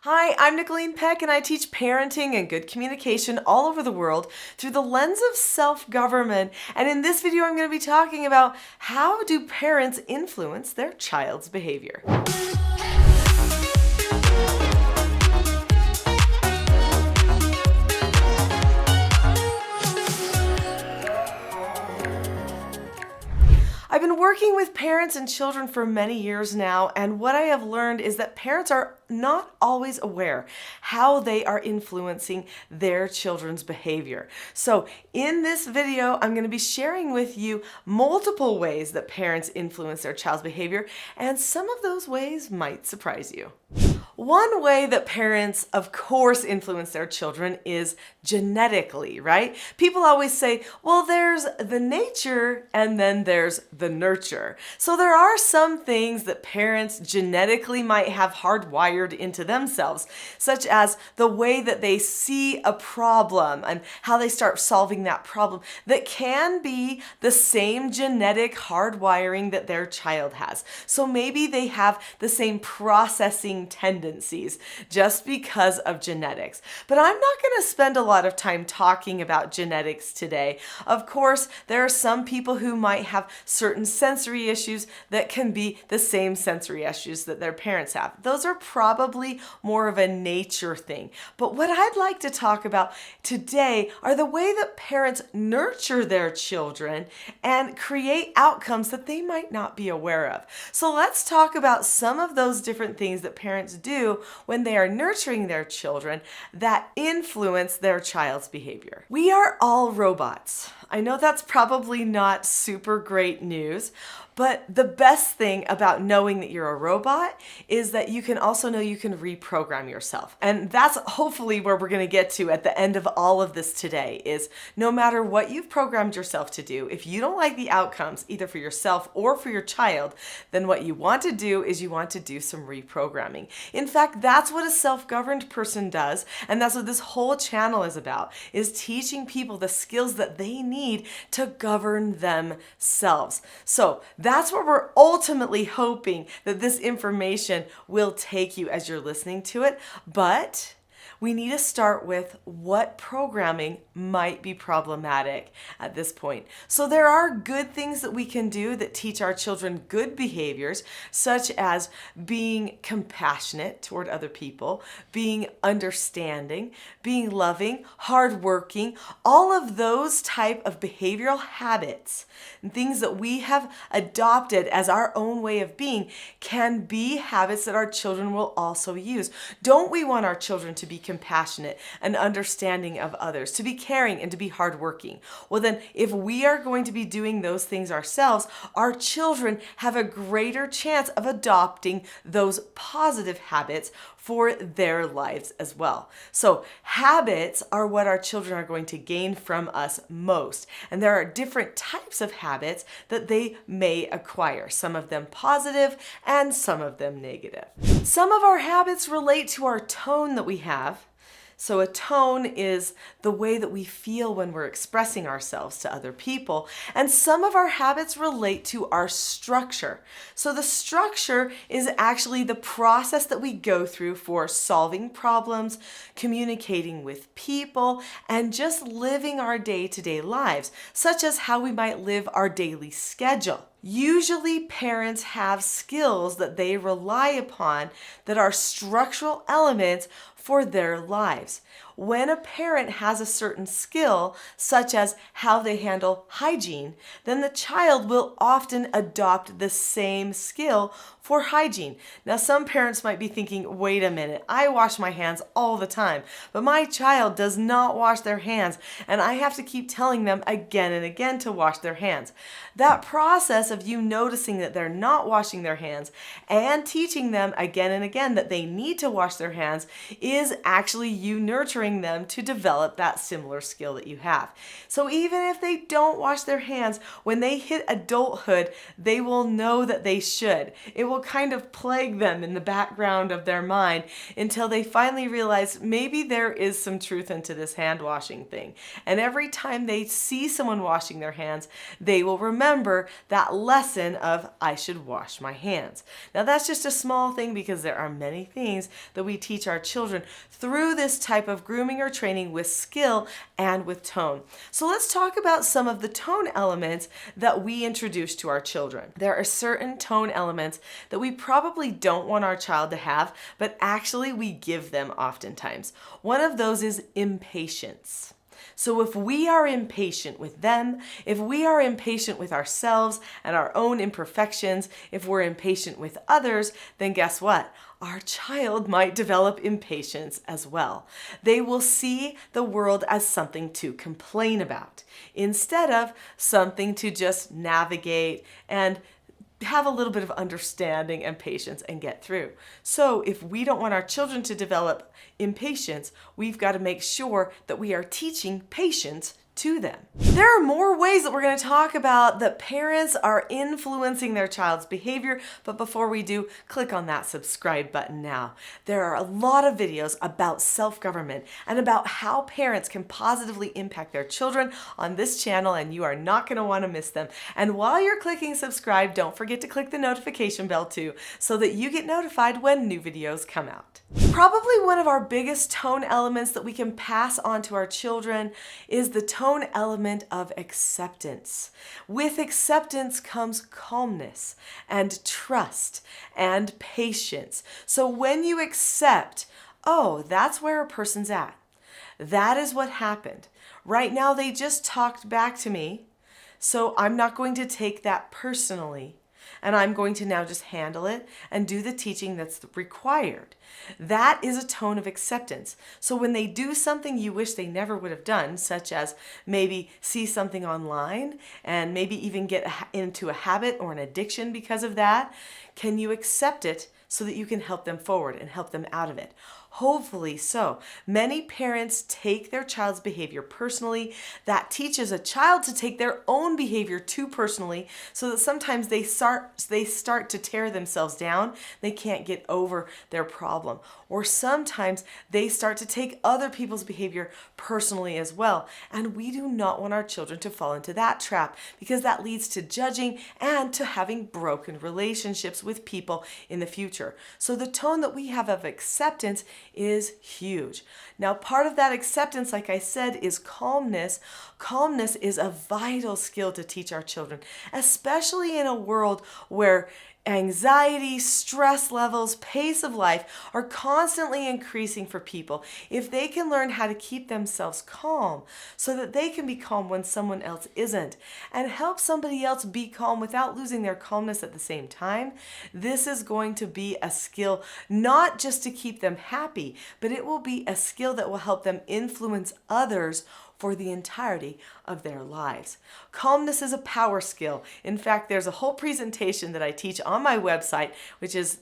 Hi, I'm Nicholeen Peck, and I teach parenting and good communication all over the world through the lens of self-government. And in this video, I'm going to be talking about how do parents influence their child's behavior. I've been working with parents and children for many years now, and what I have learned is that parents are not always aware how they are influencing their children's behavior. So in this video, I'm going to be sharing with you multiple ways that parents influence their child's behavior, and some of those ways might surprise you. One way that parents, of course, influence their children is genetically, right? People always say, well, there's the nature and then there's the nurture. So there are some things that parents genetically might have hardwired into themselves, such as the way that they see a problem and how they start solving that problem, that can be the same genetic hardwiring that their child has. So maybe they have the same processing tendencies just because of genetics. But I'm not going to spend a lot of time talking about genetics today. Of course, there are some people who might have certain sensory issues that can be the same sensory issues that their parents have. Those are probably more of a nature thing. But what I'd like to talk about today are the way that parents nurture their children and create outcomes that they might not be aware of. So let's talk about some of those different things that parents do when they are nurturing their children that influence their child's behavior. We are all robots. I know that's probably not super great news, but the best thing about knowing that you're a robot is that you can also know you can reprogram yourself. And that's hopefully where we're going to get to at the end of all of this today, is no matter what you've programmed yourself to do, if you don't like the outcomes, either for yourself or for your child, then what you want to do is you want to do some reprogramming. In fact, that's what a self-governed person does, and that's what this whole channel is about, is teaching people the skills that they need to govern themselves. So that's where we're ultimately hoping that this information will take you as you're listening to it. But we need to start with what programming might be problematic at this point. So there are good things that we can do that teach our children good behaviors, such as being compassionate toward other people, being understanding, being loving, hardworking. All of those type of behavioral habits and things that we have adopted as our own way of being can be habits that our children will also use. Don't we want our children to be compassionate and understanding of others, to be caring and to be hardworking? Well, then if we are going to be doing those things ourselves, our children have a greater chance of adopting those positive habits for their lives as well. So habits are what our children are going to gain from us most. And there are different types of habits that they may acquire, some of them positive and some of them negative. Some of our habits relate to our tone that we have. So a tone is the way that we feel when we're expressing ourselves to other people. And some of our habits relate to our structure. So the structure is actually the process that we go through for solving problems, communicating with people, and just living our day-to-day lives, such as how we might live our daily schedule. Usually parents have skills that they rely upon that are structural elements for their lives. When a parent has a certain skill, such as how they handle hygiene, then the child will often adopt the same skill for hygiene. Now, some parents might be thinking, wait a minute, I wash my hands all the time, but my child does not wash their hands, and I have to keep telling them again and again to wash their hands. That process of you noticing that they're not washing their hands and teaching them again and again that they need to wash their hands is actually you nurturing nurturing them to develop that similar skill that you have. So even if they don't wash their hands, when they hit adulthood, they will know that they should. It will kind of plague them in the background of their mind until they finally realize maybe there is some truth into this hand washing thing. And every time they see someone washing their hands, they will remember that lesson of I should wash my hands. Now that's just a small thing because there are many things that we teach our children through this type of grooming or training with skill and with tone. So let's talk about some of the tone elements that we introduce to our children. There are certain tone elements that we probably don't want our child to have, but actually we give them oftentimes. One of those is impatience. So if we are impatient with them, if we are impatient with ourselves and our own imperfections, if we're impatient with others, then guess what? Our child might develop impatience as well. They will see the world as something to complain about instead of something to just navigate and have a little bit of understanding and patience and get through. So if we don't want our children to develop impatience, we've got to make sure that we are teaching patience to them. There are more ways that we're going to talk about that parents are influencing their child's behavior, but before we do, click on that subscribe button now. There are a lot of videos about self-government and about how parents can positively impact their children on this channel, and you are not going to want to miss them. And while you're clicking subscribe, don't forget to click the notification bell too, so that you get notified when new videos come out. Probably one of our biggest tone elements that we can pass on to our children is the tone element of acceptance. With acceptance comes calmness and trust and patience. So when you accept, oh, that's where a person's at. That is what happened. Right now they just talked back to me, so I'm not going to take that personally. And I'm going to now just handle it and do the teaching that's required. That is a tone of acceptance. So when they do something you wish they never would have done, such as maybe see something online and maybe even get into a habit or an addiction because of that, can you accept it so that you can help them forward and help them out of it? Hopefully so. Many parents take their child's behavior personally. That teaches a child to take their own behavior too personally, so that sometimes they start to tear themselves down. They can't get over their problem. Or sometimes they start to take other people's behavior personally as well. And we do not want our children to fall into that trap, because that leads to judging and to having broken relationships with people in the future. So the tone that we have of acceptance is huge. Now, part of that acceptance, like I said, is calmness. Calmness is a vital skill to teach our children, especially in a world where anxiety, stress levels, pace of life are constantly increasing for people. If they can learn how to keep themselves calm so that they can be calm when someone else isn't, and help somebody else be calm without losing their calmness at the same time, this is going to be a skill not just to keep them happy, but it will be a skill that will help them influence others for the entirety of their lives. Calmness is a power skill. In fact, there's a whole presentation that I teach on my website,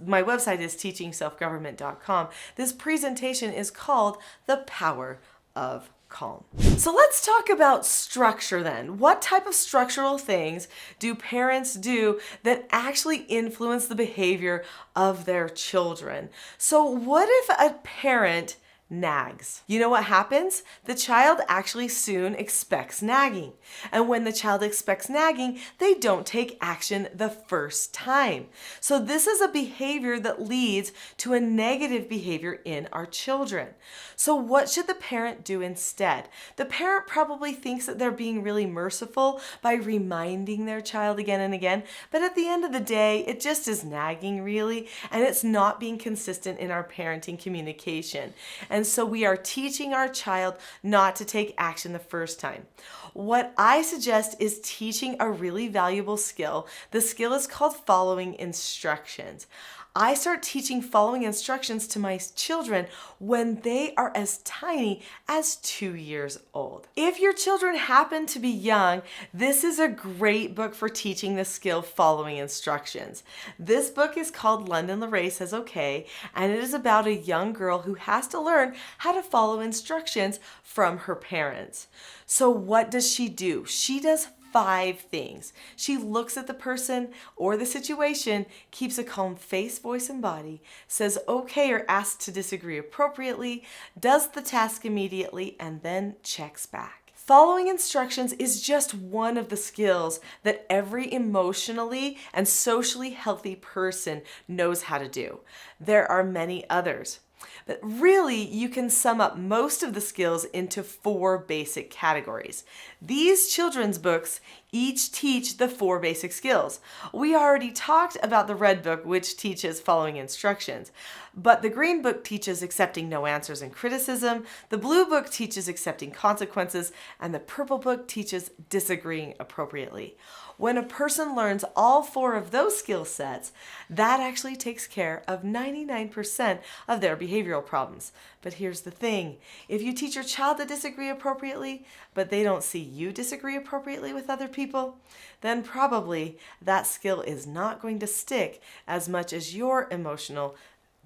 my website is teachingselfgovernment.com. This presentation is called The Power of Calm. So let's talk about structure then. What type of structural things do parents do that actually influence the behavior of their children? So what if a parent nags? You know what happens? The child actually soon expects nagging. And when the child expects nagging, they don't take action the first time. So this is a behavior that leads to a negative behavior in our children. So what should the parent do instead? The parent probably thinks that they're being really merciful by reminding their child again and again, but at the end of the day, it just is nagging really, and it's not being consistent in our parenting communication. And so we are teaching our child not to take action the first time. What I suggest is teaching a really valuable skill. The skill is called following instructions. I start teaching following instructions to my children when they are as tiny as 2 years old. If your children happen to be young, this is a great book for teaching the skill following instructions. This book is called London LaRae Says Okay, and it is about a young girl who has to learn how to follow instructions from her parents. So what does she do? She does 5 things. She looks at the person or the situation, keeps a calm face, voice, and body, says okay or asks to disagree appropriately, does the task immediately, and then checks back. Following instructions is just one of the skills that every emotionally and socially healthy person knows how to do. There are many others. But really, you can sum up most of the skills into 4 basic categories. These children's books each teach the 4 basic skills. We already talked about the red book, which teaches following instructions. But the green book teaches accepting no answers and criticism, the blue book teaches accepting consequences, and the purple book teaches disagreeing appropriately. When a person learns all 4 of those skill sets, that actually takes care of 99% of their behavioral problems. But here's the thing, if you teach your child to disagree appropriately, but they don't see you disagree appropriately with other people, then probably that skill is not going to stick as much as your emotional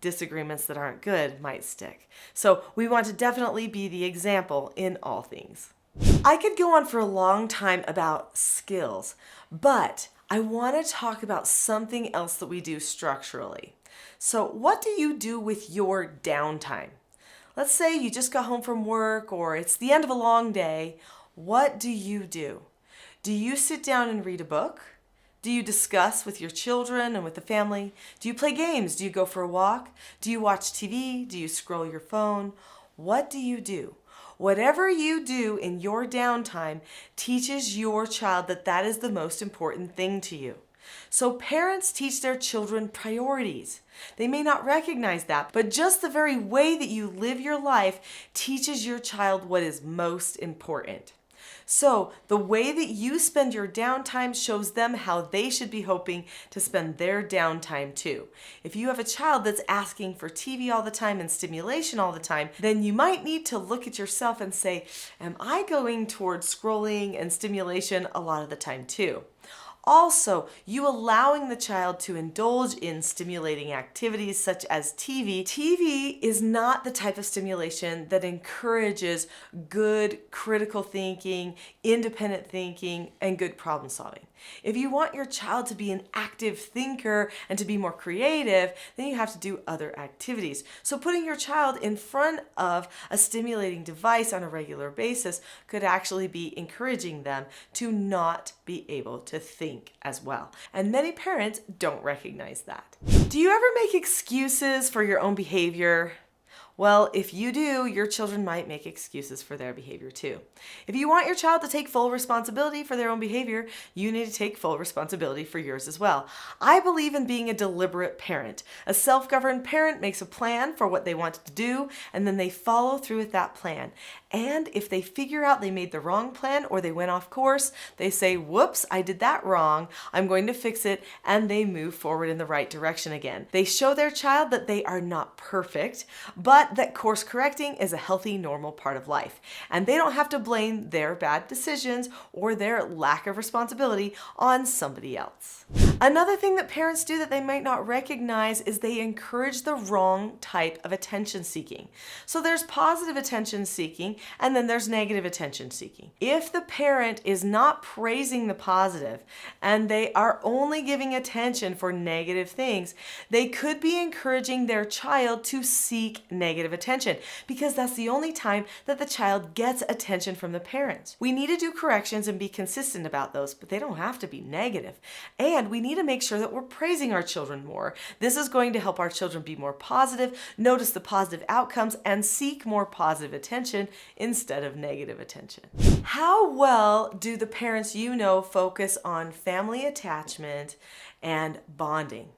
disagreements that aren't good might stick. So we want to definitely be the example in all things. I could go on for a long time about skills, but I want to talk about something else that we do structurally. So what do you do with your downtime? Let's say you just got home from work or it's the end of a long day. What do you do? Do you sit down and read a book? Do you discuss with your children and with the family? Do you play games? Do you go for a walk? Do you watch TV? Do you scroll your phone? What do you do? Whatever you do in your downtime teaches your child that that is the most important thing to you. So parents teach their children priorities. They may not recognize that, but just the very way that you live your life teaches your child what is most important. So the way that you spend your downtime shows them how they should be hoping to spend their downtime too. If you have a child that's asking for TV all the time and stimulation all the time, then you might need to look at yourself and say, am I going towards scrolling and stimulation a lot of the time too? Also, you allowing the child to indulge in stimulating activities such as TV. TV is not the type of stimulation that encourages good critical thinking, independent thinking, and good problem solving. If you want your child to be an active thinker and to be more creative, then you have to do other activities. So putting your child in front of a stimulating device on a regular basis could actually be encouraging them to not be able to think as well. And many parents don't recognize that. Do you ever make excuses for your own behavior? Well, if you do, your children might make excuses for their behavior too. If you want your child to take full responsibility for their own behavior, you need to take full responsibility for yours as well. I believe in being a deliberate parent. A self-governed parent makes a plan for what they want to do, and then they follow through with that plan. And if they figure out they made the wrong plan or they went off course, they say, whoops, I did that wrong. I'm going to fix it, and they move forward in the right direction again. They show their child that they are not perfect, but that course correcting is a healthy, normal part of life. And they don't have to blame their bad decisions or their lack of responsibility on somebody else. Another thing that parents do that they might not recognize is they encourage the wrong type of attention seeking. So there's positive attention seeking and then there's negative attention seeking. If the parent is not praising the positive and they are only giving attention for negative things, they could be encouraging their child to seek negative attention because that's the only time that the child gets attention from the parents. We need to do corrections and be consistent about those, but they don't have to be negative. And we need to make sure that we're praising our children more. This is going to help our children be more positive, notice the positive outcomes, and seek more positive attention instead of negative attention. How well do the parents you know focus on family attachment and bonding?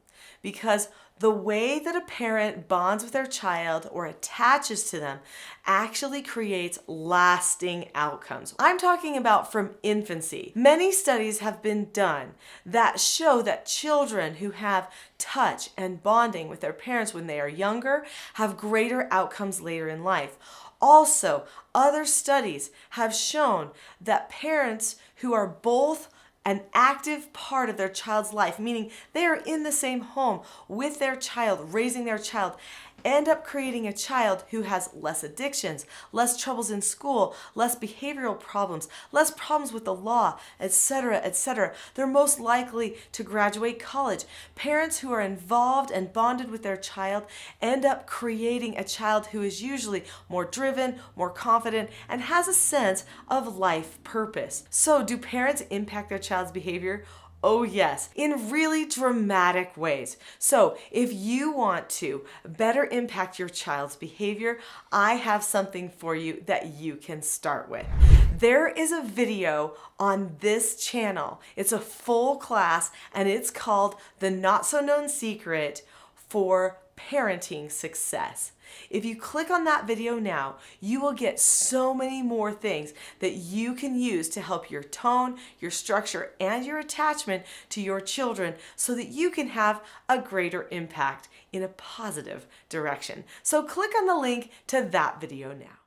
Because The way that a parent bonds with their child or attaches to them actually creates lasting outcomes. I'm talking about from infancy. Many studies have been done that show that children who have touch and bonding with their parents when they are younger have greater outcomes later in life. Also, other studies have shown that parents who are both an active part of their child's life, meaning they are in the same home with their child, raising their child, end up creating a child who has less addictions, less troubles in school, less behavioral problems, less problems with the law, etc., etc. They're most likely to graduate college. Parents who are involved and bonded with their child end up creating a child who is usually more driven, more confident, and has a sense of life purpose. So, do parents impact their child's behavior? Oh yes, in really dramatic ways. So if you want to better impact your child's behavior, I have something for you that you can start with. There is a video on this channel. It's a full class and it's called The Not So Known Secret for Parenting Success. If you click on that video now, you will get so many more things that you can use to help your tone, your structure, and your attachment to your children so that you can have a greater impact in a positive direction. So click on the link to that video now.